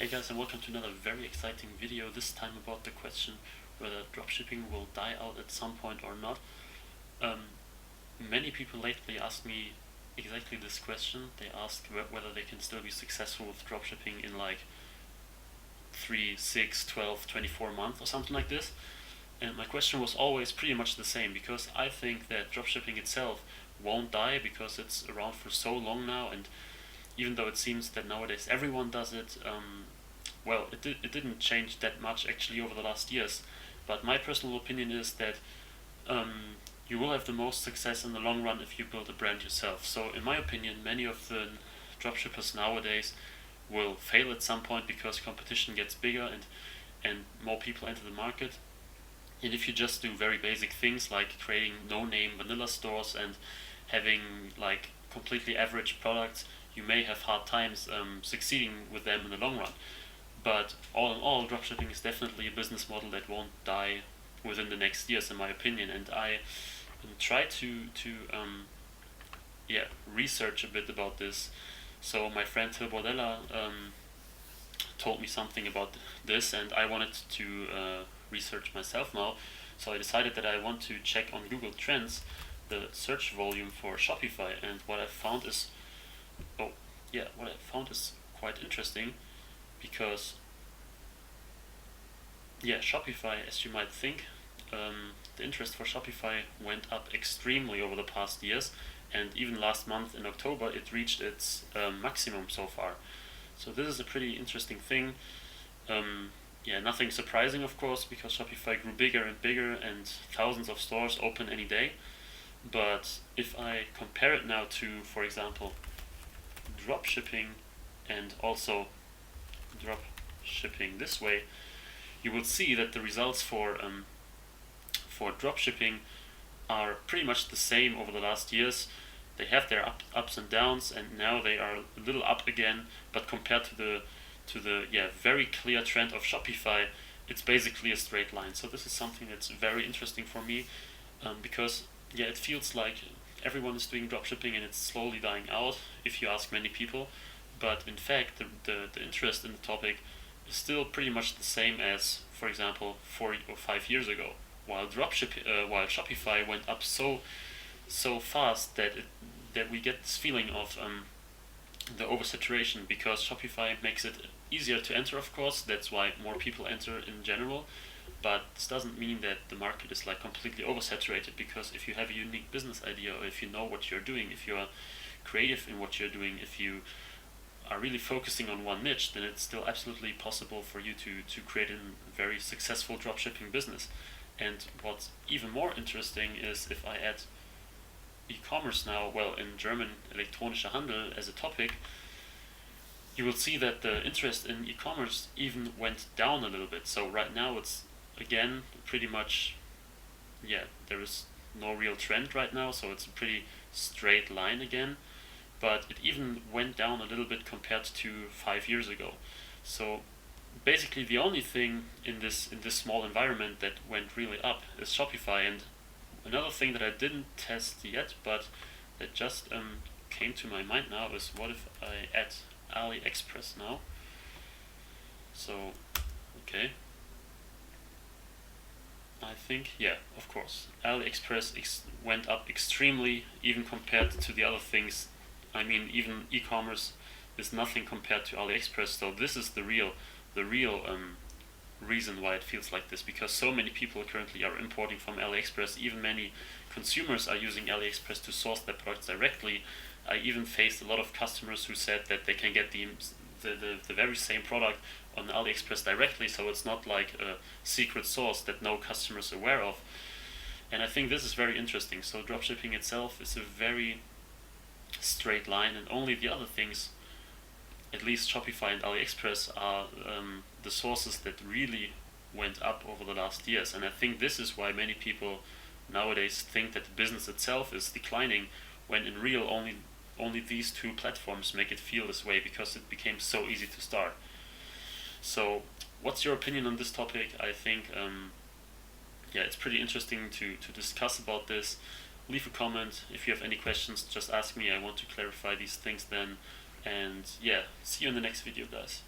Hey guys, and welcome to another very exciting video, this time about the question whether dropshipping will die out at some point or not. Um, Many people lately ask me exactly this question. They ask whether they can still be successful with dropshipping in like 3, 6, 12, 24 months or something like this. And my question was always pretty much the same, because I think that dropshipping itself won't die because it's around for so long now, and even though it seems that nowadays everyone does it, well, it didn't change that much actually over the last years. But my personal opinion is that you will have the most success in the long run if you build a brand yourself. So in my opinion, many of the dropshippers nowadays will fail at some point because competition gets bigger and more people enter the market. And if you just do very basic things like creating no-name vanilla stores and having like completely average products, you may have hard times succeeding with them in the long run. But all in all, dropshipping is definitely a business model that won't die within the next years, in my opinion. And I try to research a bit about this. So my friend Till Bordella told me something about this, and I wanted to research myself now. So I decided that I want to check on Google Trends the search volume for Shopify, and what I found is quite interesting, because Shopify, as you might think, the interest for Shopify went up extremely over the past years, and even last month in October it reached its maximum so far. So this is a pretty interesting thing. Nothing surprising, of course, because Shopify grew bigger and bigger and thousands of stores open any day. But if I compare it now to, for example, dropshipping, and also dropshipping this way, you will see that the results for dropshipping are pretty much the same over the last years. They have their ups and downs, and now they are a little up again. But compared to the very clear trend of Shopify, it's basically a straight line. So this is something that's very interesting for me, because it feels like everyone is doing dropshipping and it's slowly dying out if you ask many people. But in fact, the interest in the topic is still pretty much the same as, for example, 4 or 5 years ago. While Shopify went up so fast that we get this feeling of the oversaturation, because Shopify makes it easier to enter, of course. That's why more people enter in general. But this doesn't mean that the market is like completely oversaturated, because if you have a unique business idea, or if you know what you're doing, if you are creative in what you're doing, if you are really focusing on one niche, then it's still absolutely possible for you to create a very successful dropshipping business. And what's even more interesting is if I add e-commerce now, well, in German elektronischer Handel, as a topic, you will see that the interest in e-commerce even went down a little bit. So right now it's again pretty much, there is no real trend right now, so it's a pretty straight line again. But it even went down a little bit compared to 5 years ago. So basically the only thing in this small environment that went really up is Shopify. And another thing that I didn't test yet, but that just came to my mind now, is what if I add Aliexpress now. So okay, I think, of course, Aliexpress went up extremely, even compared to the other things. I mean, even e-commerce is nothing compared to Aliexpress. So this is the real reason why it feels like this, because so many people currently are importing from Aliexpress. Even many consumers are using Aliexpress to source their products directly. I even faced a lot of customers who said that they can get the very same product on Aliexpress directly, so it's not like a secret source that no customer is aware of. And I think this is very interesting. So dropshipping itself is a very straight line, and only the other things, at least Shopify and Aliexpress, are the sources that really went up over the last years. And I think this is why many people nowadays think that the business itself is declining, when in real only these two platforms make it feel this way, because it became so easy to start. So what's your opinion on this topic? I think it's pretty interesting to discuss about this. Leave a comment. If you have any questions, just ask me. I want to clarify these things then. And see you in the next video, guys.